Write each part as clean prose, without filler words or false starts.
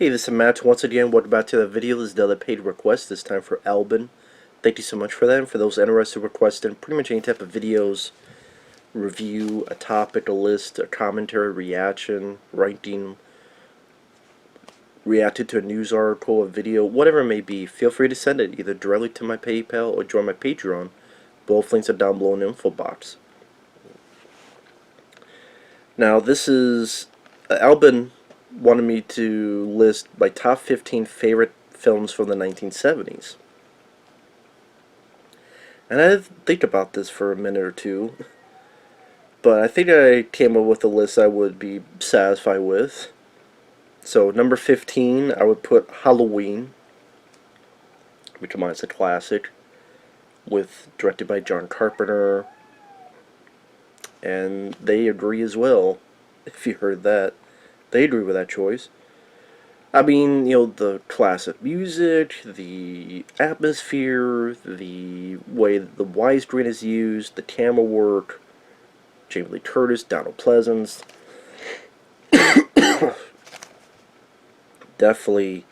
Hey, this is Matt. Once again, welcome back to the video. This is another paid request, this time for Alban. Thank you so much for that. And for those interested in requesting pretty much any type of videos, review, a topic, a list, a commentary, reaction, ranking, reacted to a news article, a video, whatever it may be, feel free to send it either directly to my PayPal or join my Patreon. Both links are down below in the info box. Now, this is Alban wanted me to list my top 15 favorite films from the 1970s. And I had to think about this for a minute or two, but I think I came up with a list I would be satisfied with. So number 15, I would put Halloween, which is a classic, directed by John Carpenter, and they agree as well, if you heard that. They agree with that choice. I mean, the classic music, the atmosphere, the way the widescreen is used, the camera work, Jamie Lee Curtis, Donald Pleasance. Definitely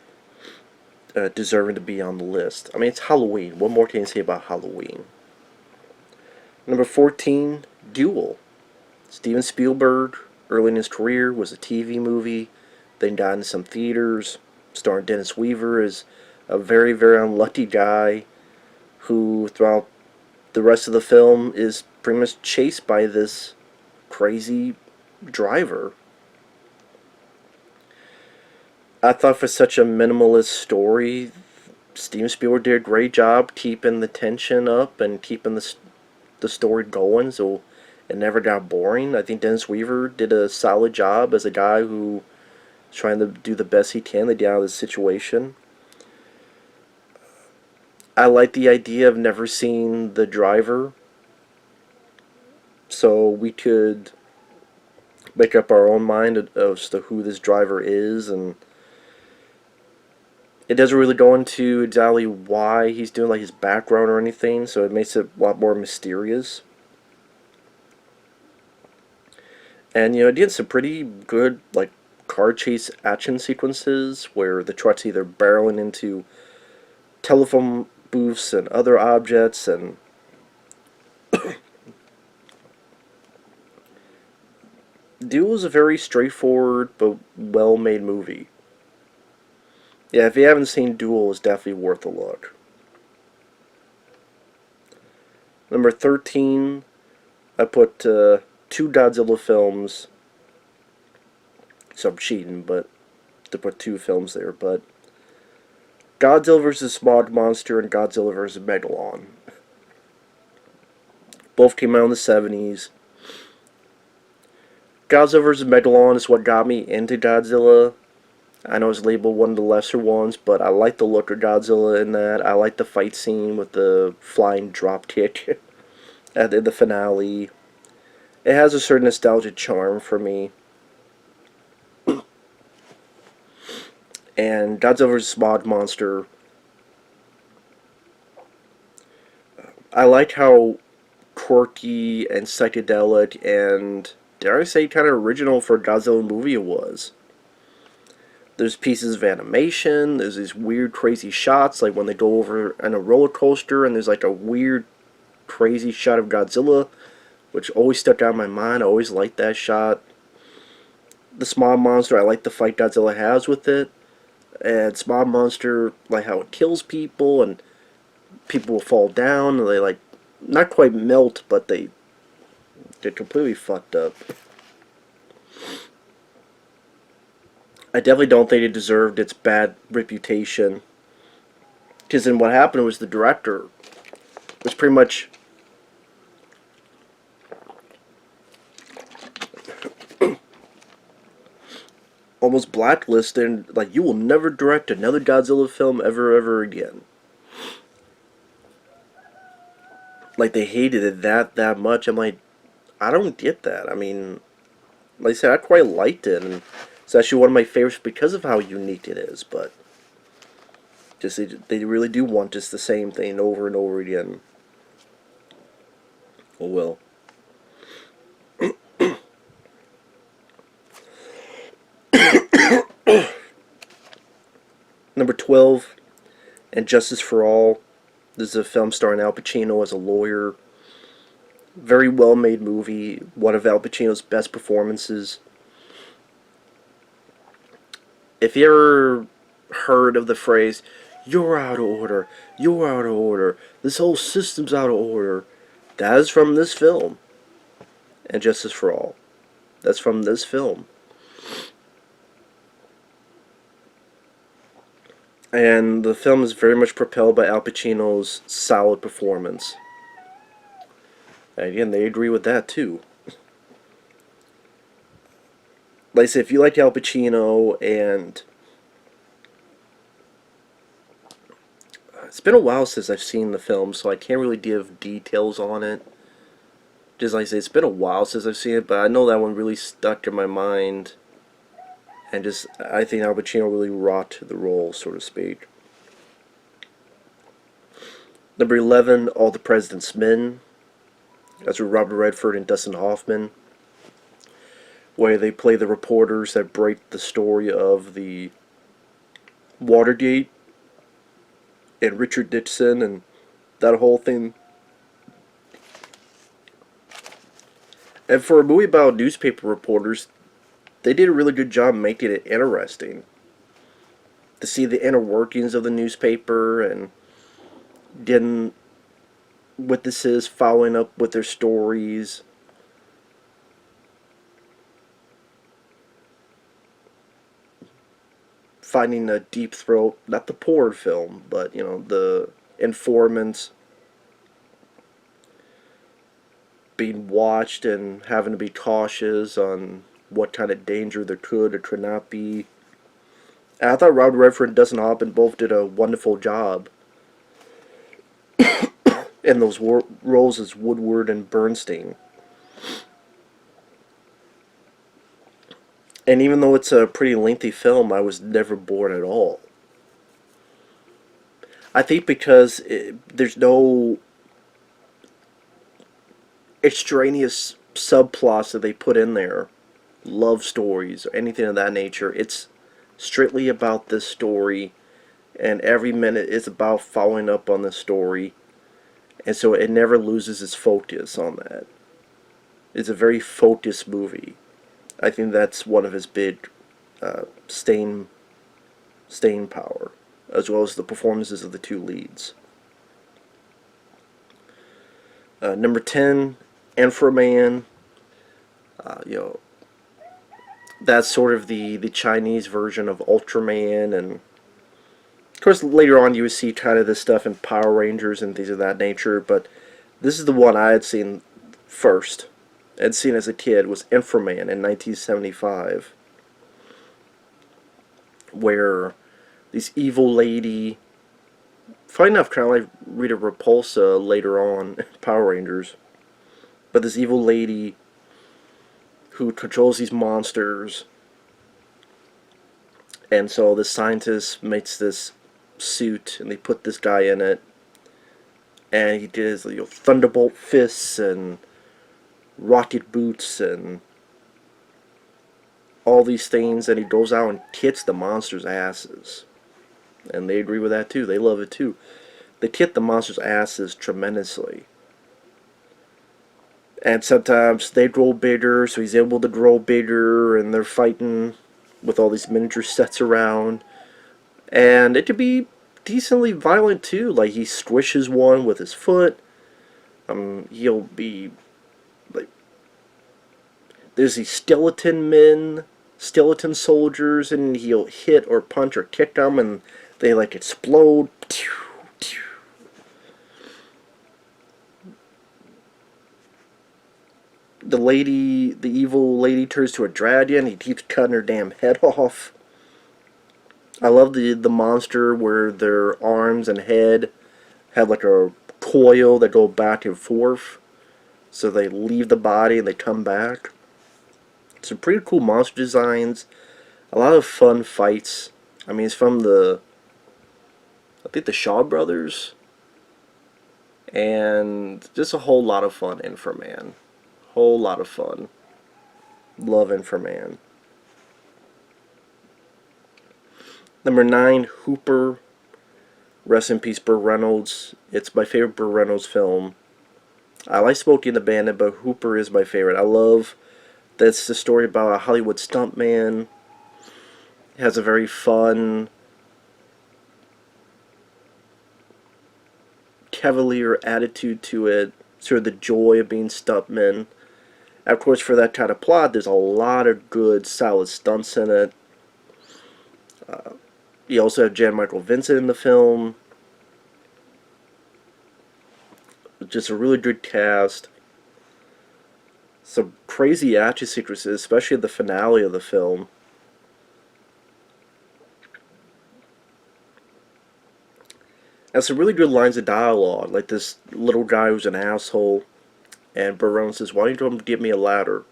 deserving to be on the list. I mean, it's Halloween. What more can you say about Halloween? Number 14, Duel. Steven Spielberg, early in his career, was a TV movie, then got into some theaters, starring Dennis Weaver as a very, very unlucky guy who, throughout the rest of the film, is pretty much chased by this crazy driver. I thought for such a minimalist story, Steven Spielberg did a great job keeping the tension up and keeping the story going, so it never got boring. I think Dennis Weaver did a solid job as a guy who is trying to do the best he can to get out of this situation. I like the idea of never seeing the driver, so we could make up our own mind as to who this driver is, and it doesn't really go into exactly why he's doing like his background or anything, so it makes it a lot more mysterious. And it did some pretty good like car chase action sequences where the truck's either barreling into telephone booths and other objects, and Duel is a very straightforward but well-made movie. Yeah, if you haven't seen Duel, it's definitely worth a look. Number 13, I put two Godzilla films. So I'm cheating, but to put two films there. But Godzilla vs. Smog Monster and Godzilla vs. Megalon. Both came out in the 70s. Godzilla vs. Megalon is what got me into Godzilla. I know it's labeled one of the lesser ones, but I like the look of Godzilla in that. I like the fight scene with the flying dropkick at the finale. It has a certain nostalgic charm for me. And Godzilla vs. Smog Monster, I like how quirky and psychedelic and, dare I say, kind of original for a Godzilla movie it was. There's pieces of animation, there's these weird crazy shots, like when they go over on a roller coaster and there's like a weird crazy shot of Godzilla, which always stuck out in my mind. I always liked that shot. The Smog Monster, I like the fight Godzilla has with it. And Smog Monster, like how it kills people and people will fall down and they like, not quite melt, but they get completely fucked up. I definitely don't think it deserved its bad reputation. Because then what happened was the director was pretty much almost blacklisted, and like, you will never direct another Godzilla film ever again. Like, they hated it that much. I'm like, I don't get that. I mean, like I said, I quite liked it, and it's actually one of my favorites because of how unique it is, but just they really do want just the same thing over and over again. Oh well. Number 12, And Justice for All. This is a film starring Al Pacino as a lawyer. Very well made movie. One of Al Pacino's best performances. If you ever heard of the phrase, "You're out of order, you're out of order, this whole system's out of order," that is from this film. And Justice for All. That's from this film. And the film is very much propelled by Al Pacino's solid performance. And again, they agree with that too. Like I said, if you like Al Pacino, and it's been a while since I've seen the film, so I can't really give details on it. Just like I say, it's been a while since I've seen it, but I know that one really stuck in my mind. And just, I think Al Pacino really rocked the role, so to speak. Number 11, All the President's Men. That's with Robert Redford and Dustin Hoffman, where they play the reporters that break the story of the Watergate and Richard Nixon and that whole thing. And for a movie about newspaper reporters, they did a really good job making it interesting. To see the inner workings of the newspaper and getting witnesses following up with their stories. Finding a deep throat, not the porn film, but, the informants being watched and having to be cautious on what kind of danger there could or could not be. And I thought Robert Redford and Dustin Hoffman both did a wonderful job in those roles as Woodward and Bernstein. And even though it's a pretty lengthy film, I was never bored at all. I think because there's no extraneous subplots that they put in there, love stories or anything of that nature. It's strictly about this story, and every minute is about following up on the story, and so it never loses its focus on that. It's a very focused movie. I think that's one of his big staying power, as well as the performances of the two leads. Number 10, And for a Man. That's sort of the Chinese version of Ultraman, and of course later on you would see kind of this stuff in Power Rangers and things of that nature, but this is the one I had seen first. I'd seen as a kid was Inframan in 1975, where this evil lady, funny enough, kind of like Rita Repulsa later on in Power Rangers, but this evil lady who controls these monsters, and so the scientist makes this suit, and they put this guy in it, and he did his thunderbolt fists and rocket boots and all these things, and he goes out and kicks the monsters' asses. And they agree with that too. They love it too. They kick the monsters' asses tremendously. And sometimes they grow bigger, so he's able to grow bigger, and they're fighting with all these miniature sets around. And it could be decently violent too. Like he squishes one with his foot. He'll be like, there's these skeleton soldiers, and he'll hit or punch or kick them, and they like explode. The evil lady turns to a dragon. He keeps cutting her damn head off. I love the monster where their arms and head have like a coil that go back and forth. So they leave the body and they come back. Some pretty cool monster designs. A lot of fun fights. I mean, it's from I think the Shaw Brothers. And just a whole lot of fun in for man. Whole lot of fun. Love in for man. Number 9, Hooper. Rest in peace, Burt Reynolds. It's my favorite Burt Reynolds film. I like Smokey and the Bandit, but Hooper is my favorite. I love that's the story about a Hollywood stuntman. It has a very fun, cavalier attitude to it. Sort of the joy of being stuntman. Of course, for that kind of plot, there's a lot of good, solid stunts in it. You also have Jan Michael Vincent in the film. Just a really good cast. Some crazy action sequences, especially the finale of the film. And some really good lines of dialogue, like this little guy who's an asshole, and Barone says, "Why don't you give me a ladder?"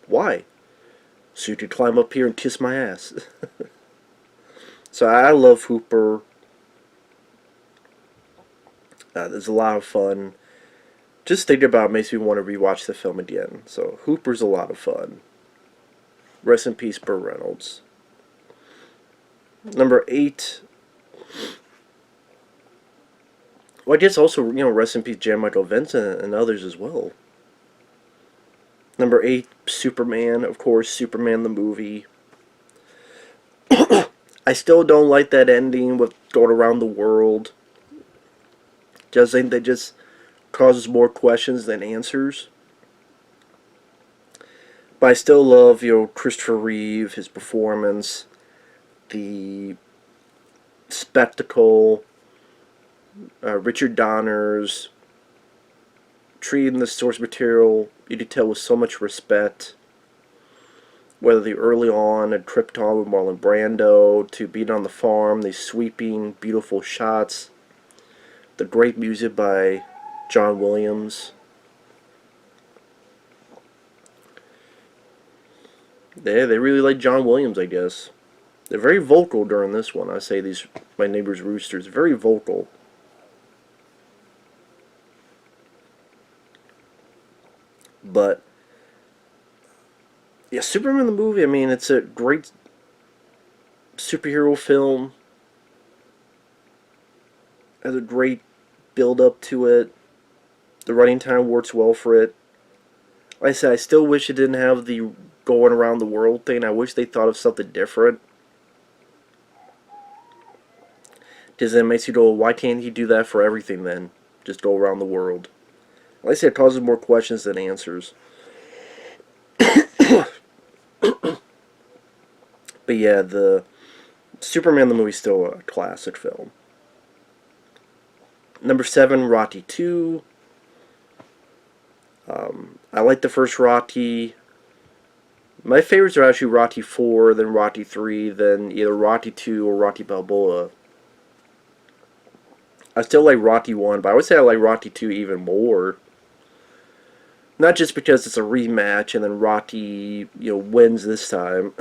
"Why?" "So you could climb up here and kiss my ass." So I love Hooper. There's a lot of fun. Just thinking about it makes me want to rewatch the film again. So Hooper's a lot of fun. Rest in peace, Burt Reynolds. Number 8. Well, I guess also, rest in peace, Jan Michael Vincent and others as well. Number 8, Superman, of course, Superman the movie. I still don't like that ending with going around the world. Just think that just causes more questions than answers. But I still love, Christopher Reeve, his performance, the spectacle, Richard Donner's treating the source material, you could tell, with so much respect. Whether the early on at Krypton with Marlon Brando, to being on the farm, the sweeping, beautiful shots, the great music by John Williams. They really like John Williams, I guess. They're very vocal during this one. I say these, My Neighbor's Roosters, very vocal. But yeah, Superman the movie, I mean, it's a great superhero film. Has a great build up to it. The running time works well for it. Like I said, I still wish it didn't have the going around the world thing. I wish they thought of something different. Because then it makes you go, why can't he do that for everything then? Just go around the world. Like I said, it causes more questions than answers. But yeah, the Superman the movie is still a classic film. Number 7, Rocky 2. I like the first Rocky. My favorites are actually Rocky 4, then Rocky 3, then either Rocky 2 or Rocky Balboa. I still like Rocky 1, but I would say I like Rocky 2 even more. Not just because it's a rematch and then Rocky, wins this time.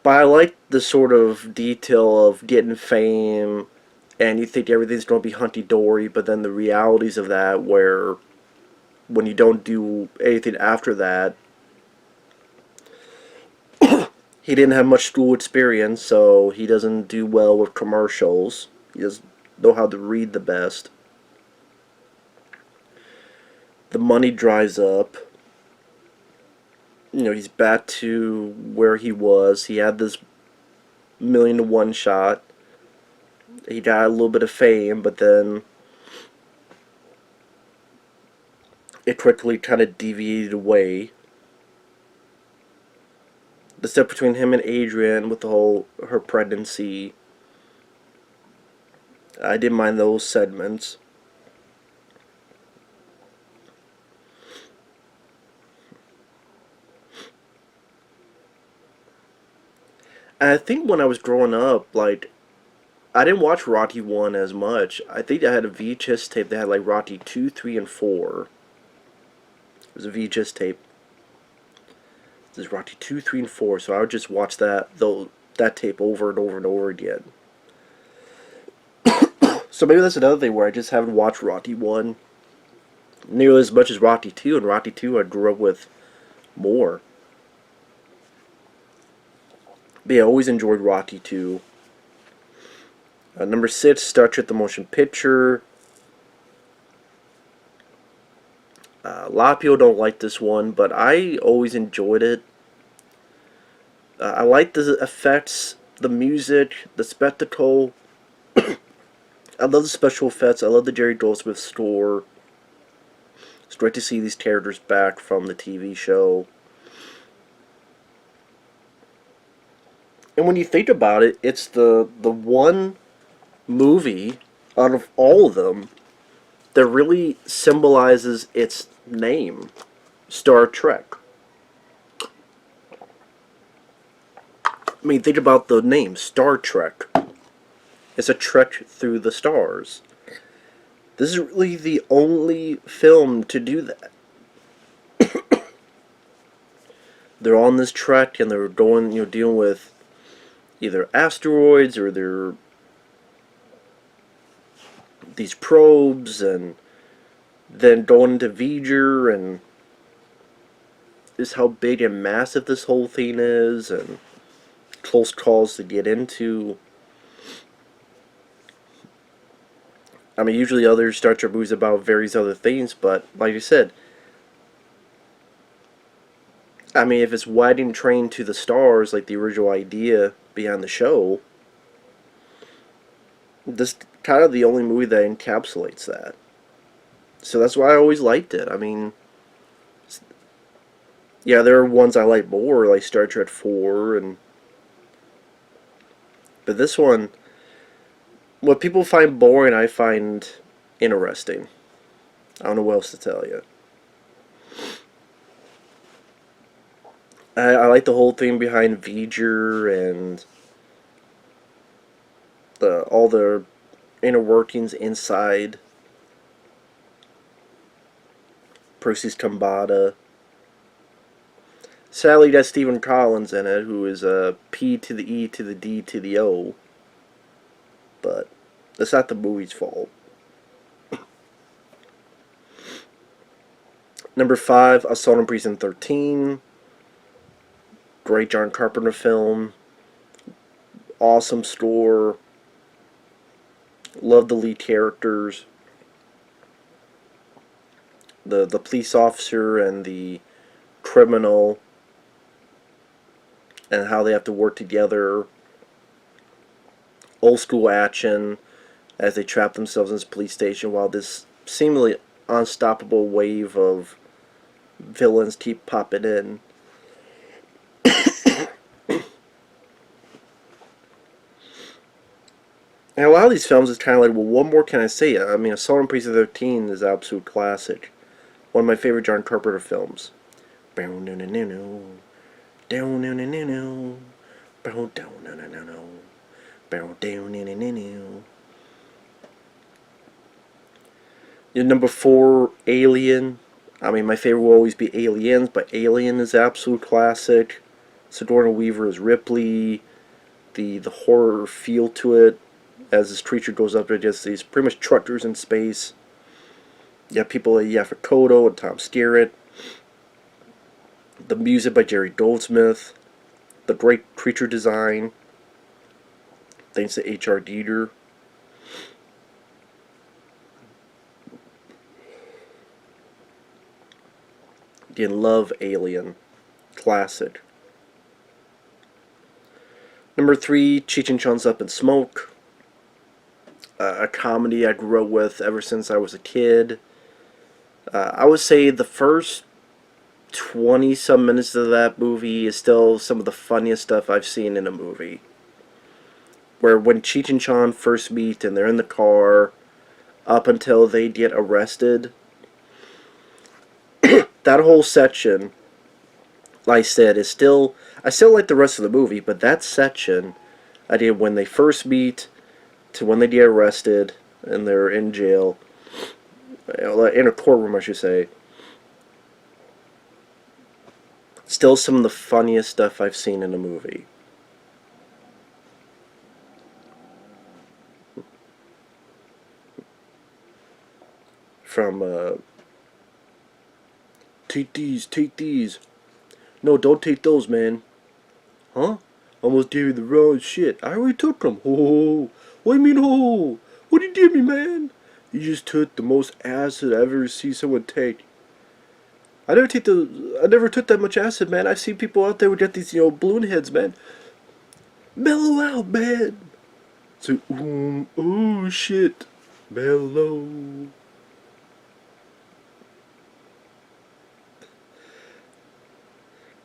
But I like the sort of detail of getting fame, and you think everything's going to be hunky-dory, but then the realities of that, where when you don't do anything after that, he didn't have much school experience, so he doesn't do well with commercials. He doesn't know how to read the best. The money dries up. He's back to where he was. He had this 1,000,000 to 1 shot. He got a little bit of fame, but then it quickly kind of deviated away. The step between him and Adrian with her pregnancy, I didn't mind those segments. And I think when I was growing up, I didn't watch Rocky 1 as much. I think I had a VHS tape that had Rocky 2, 3, and 4. It was a VHS tape. This is Rocky 2, 3, and 4, so I would just watch that tape over and over and over again. So maybe that's another thing where I just haven't watched Rocky 1 nearly as much as Rocky 2, and Rocky 2 I grew up with more. But yeah, I always enjoyed Rocky 2. Number 6, Star Trek the Motion Picture. A lot of people don't like this one, but I always enjoyed it. I like the effects, the music, the spectacle. I love the special effects. I love the Jerry Goldsmith score. It's great to see these characters back from the TV show. And when you think about it, it's the one movie out of all of them that really symbolizes its name, Star Trek. I mean, think about the name, Star Trek. It's a trek through the stars. This is really the only film to do that. They're on this trek and they're going, dealing with either asteroids or they're these probes, and then going into V'ger, and just how big and massive this whole thing is, and close calls to get into. I mean, usually other Star Trek movies about various other things, but like I said, I mean, if it's Winding Train to the Stars, like the original idea behind the show, this kind of the only movie that encapsulates that. So that's why I always liked it. I mean, yeah, there are ones I like more, like Star Trek 4, but this one, what people find boring, I find interesting. I don't know what else to tell you. I like the whole thing behind V'ger and all the inner workings inside Percy's Kambata. Sadly, that's Stephen Collins in it, who is a P to the E to the D to the O. But that's not the movie's fault. Number 5, Assault on Precinct 13. Great John Carpenter film. Awesome score. Love the lead characters. The police officer and the criminal, and how they have to work together. Old school action as they trap themselves in this police station while this seemingly unstoppable wave of villains keep popping in. And a lot of these films is kind of like, well, what more can I say? I mean, Assault on Precinct 13 is an absolute classic. One of my favorite John Carpenter films. Down, no, no, no, no. Down, no, no, no, no. Down, no, no, no, no. Down, no, no, no, no. Your number 4, Alien. I mean, my favorite will always be Aliens, but Alien is an absolute classic. Sigourney Weaver is Ripley. The horror feel to it as this creature goes up against these pretty much truckers in space. You have people like Yaphet Kotto and Tom Skerritt. The music by Jerry Goldsmith. The great creature design, thanks to H.R. Dieter. Again, love Alien. Classic. Number 3, Cheech and Chong's Up in Smoke. A comedy I grew up with ever since I was a kid. I would say the first 20-some minutes of that movie is still some of the funniest stuff I've seen in a movie. Where when Cheech and Chong first meet and they're in the car, up until they get arrested, that whole section, like I said, is still, I still like the rest of the movie, but that section, I did when they first meet to when they get arrested and they're in jail, in a courtroom, I should say. Still some of the funniest stuff I've seen in a movie. From, take these. No, don't take those, man. Huh? Almost gave me the wrong shit. I already took them. Oh, what do you mean, oh? What did you give me, man? You just took the most acid I've ever seen someone take. I never took that much acid, man. I've seen people out there who get these, balloon heads, man. Mellow out, man. So, oh shit, mellow.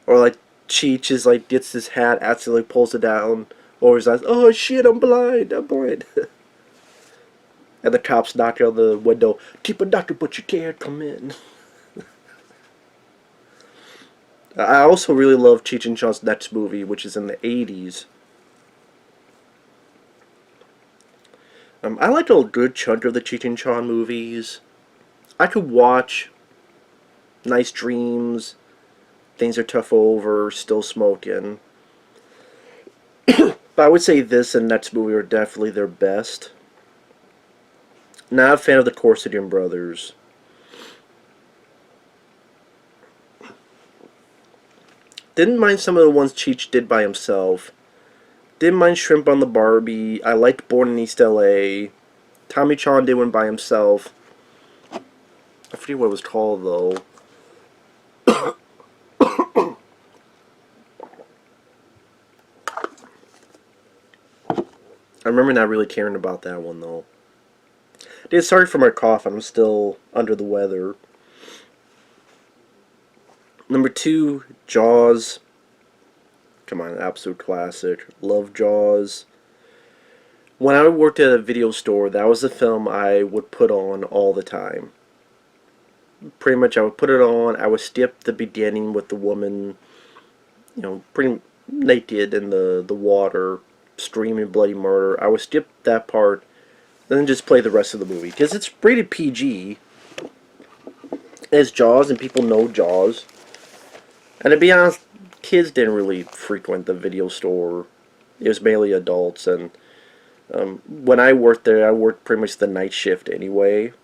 Or like Cheech is like gets his hat, accidentally pulls it down, or his eyes. Oh shit, I'm blind. I'm blind. And the cops knock on the window. Keep a doctor, but you can't come in. I also really love Cheech and Chong's next movie, which is in the '80s. I like a good chunk of the Cheech and Chong movies. I could watch Nice Dreams, Things Are Tough Over, Still Smoking. But I would say this and next movie are definitely their best. Not a fan of the Corsadian Brothers. Didn't mind some of the ones Cheech did by himself. Didn't mind Shrimp on the Barbie. I liked Born in East LA. Tommy Chong did one by himself. I forget what it was called though. I remember not really caring about that one though. Dude, sorry for my cough. I'm still under the weather. Number 2, Jaws. Come on, absolute classic. Love Jaws. When I worked at a video store, that was the film I would put on all the time. Pretty much I would put it on, I would skip the beginning with the woman, pretty naked in the water, screaming bloody murder. I would skip that part, then just play the rest of the movie. Because it's rated PG. It's Jaws, and people know Jaws. And to be honest, kids didn't really frequent the video store. It was mainly adults, and when I worked there, I worked pretty much the night shift anyway.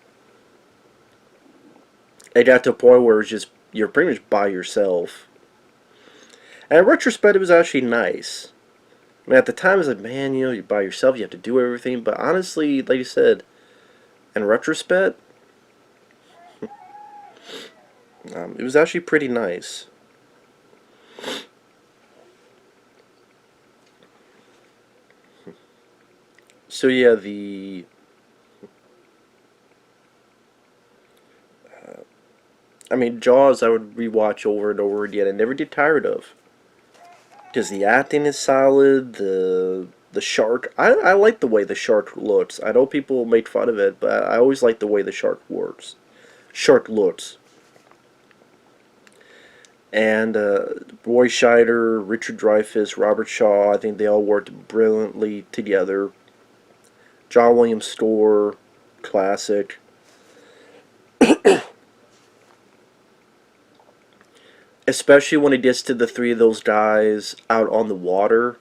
It got to a point where you're pretty much by yourself. And in retrospect, it was actually nice. I mean, at the time, I was like, man, you're by yourself, you have to do everything. But honestly, like you said, in retrospect, it was actually pretty nice. So yeah, Jaws I would rewatch over and over again and never get tired of. Because the acting is solid, the shark, I like the way the shark looks. I know people make fun of it, but I always like the way the shark works. Shark looks. And Roy Scheider, Richard Dreyfuss, Robert Shaw, I think they all worked brilliantly together. John Williams' score, classic. Especially when it gets to the three of those guys out on the water,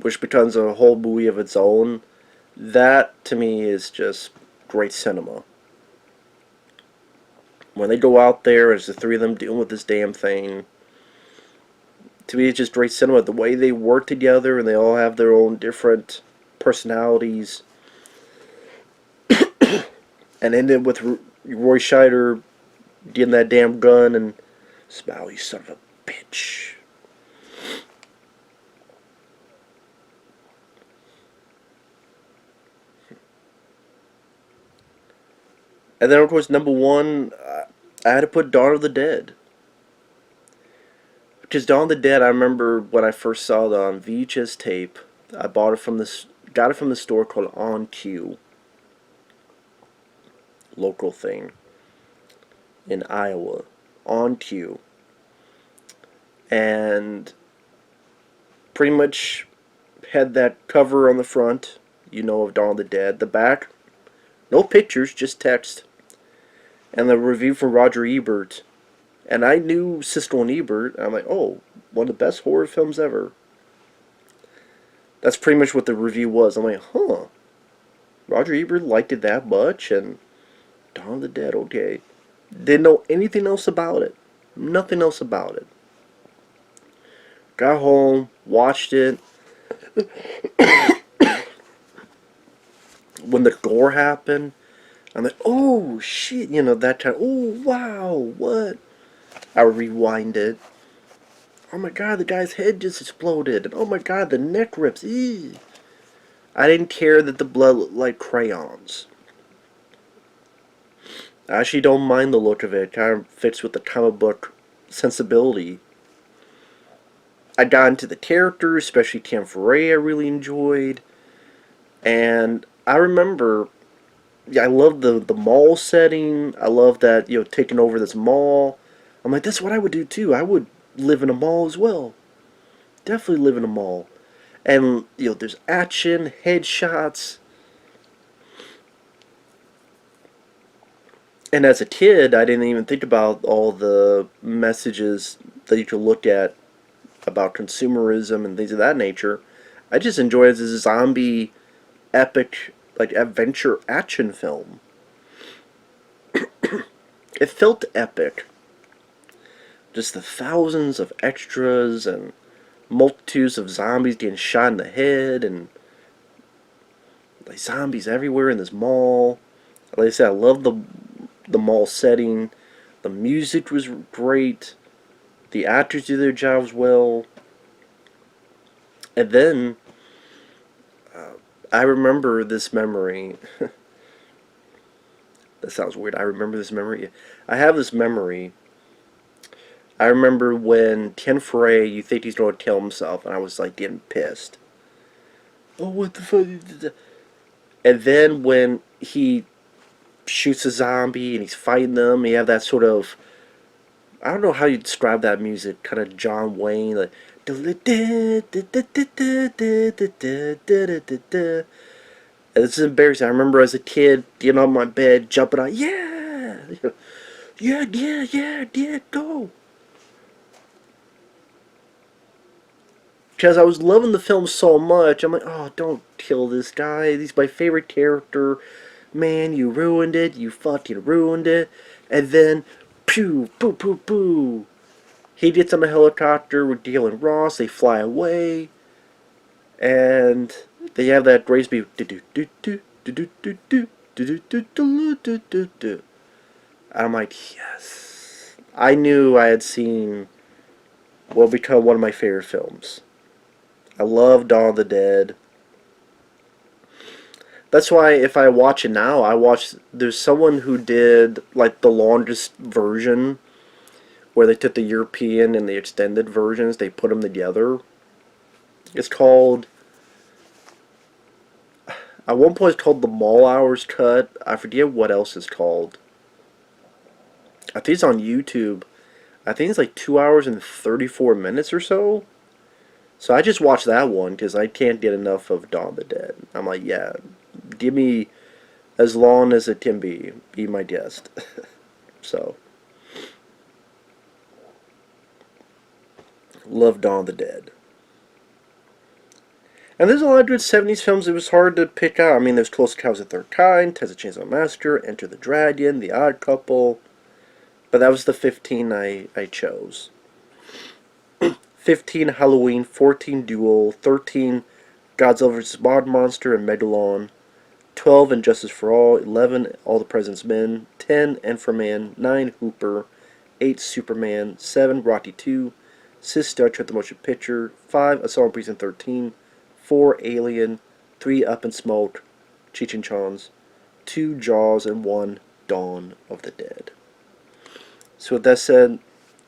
which becomes a whole movie of its own. That, to me, is just great cinema. When they go out there, it's the three of them dealing with this damn thing. To me, it's just great cinema. The way they work together, and they all have their own different personalities. And ended with Roy Scheider getting that damn gun and smile, you son of a bitch. And then, of course, number 1, I had to put Dawn of the Dead. Because Dawn of the Dead, I remember when I first saw it on VHS tape. I got it from the store called On Q. Local thing. In Iowa. On Q. And pretty much had that cover on the front, of Dawn of the Dead. The back, no pictures, just text. And the review from Roger Ebert. And I knew Siskel and Ebert. And I'm like, oh, one of the best horror films ever. That's pretty much what the review was. I'm like, huh. Roger Ebert liked it that much, and Dawn of the Dead, okay. Didn't know anything else about it. Nothing else about it. Got home, watched it. When the gore happened, I'm like, oh shit, that time. Oh wow, what? I rewind it. Oh my god, the guy's head just exploded. And oh my god, the neck rips. Eee. I didn't care that the blood looked like crayons. I actually don't mind the look of it. It kind of fits with the comic book sensibility. I got into the characters, especially Tim Foray I really enjoyed. And I remember, yeah, I love the mall setting. I love that, taking over this mall. I'm like, that's what I would do too. I would live in a mall as well. Definitely live in a mall. And, there's action, headshots. And as a kid, I didn't even think about all the messages that you could look at about consumerism and things of that nature. I just enjoy it as a zombie epic, like adventure action film. It felt epic. Just the thousands of extras and multitudes of zombies getting shot in the head and like zombies everywhere in this mall. Like I said, I love the mall setting. The music was great. The actors do their jobs well. And then I remember this memory. That sounds weird. I remember this memory. I have this memory. I remember when Ken Foray, you think he's going to kill himself, and I was like getting pissed. Oh, what the fuck? And then when he shoots a zombie and he's fighting them, you have that sort of, I don't know how you describe that music, kind of John Wayne, like. This is embarrassing. I remember as a kid getting on my bed, jumping on, yeah, yeah, yeah, yeah, yeah, go. Because I was loving the film so much, I'm like, oh, don't kill this guy. He's my favorite character. Man, you ruined it. You fucking ruined it. And then, pew, poo, poo, poo. He gets on a helicopter with Dale and Ross. They fly away. And they have that grace be. I'm like, yes. I knew I had seen what will become one of my favorite films. I love Dawn of the Dead. That's why if I watch it now, there's someone who did like the longest version where they took the European and the extended versions, they put them together. It's called, at one point it's called the Mall Hours Cut. I forget what else it's called. I think it's on YouTube. I think it's like 2 hours and 34 minutes or so. So I just watched that one because I can't get enough of Dawn of the Dead. I'm like, yeah, give me as long as it can be. Be my guest. So, love Dawn of the Dead. And there's a lot of good 70s films it was hard to pick out. I mean, there's Close Encounters of the Third Kind, Texas Chainsaw Massacre, Enter the Dragon, The Odd Couple. But that was the 15 I chose. 15 Halloween, 14 Duel, 13 Godzilla vs. Monster and Megalon, 12 Injustice for All, 11 All the President's Men, 10 Enferman, 9 Hooper, 8 Superman, 7 Rocky 2, 6 Star Trek the Motion Picture, 5 Assault on Precinct 13, 4 Alien, 3 Up in Smoke, Cheech and Chong's, 2 Jaws, and 1 Dawn of the Dead. So with that said,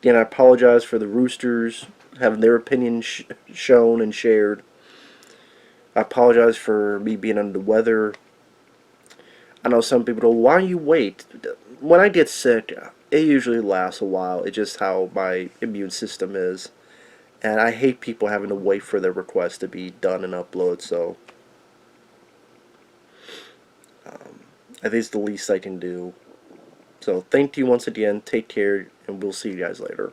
again, I apologize for the Roosters having their opinion shown and shared. I apologize for me being under the weather. I know some people go, why you wait? When I get sick, it usually lasts a while. It's just how my immune system is. And I hate people having to wait for their requests to be done and uploaded, so I think it's the least I can do. So thank you once again, take care, and we'll see you guys later.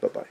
Bye-bye.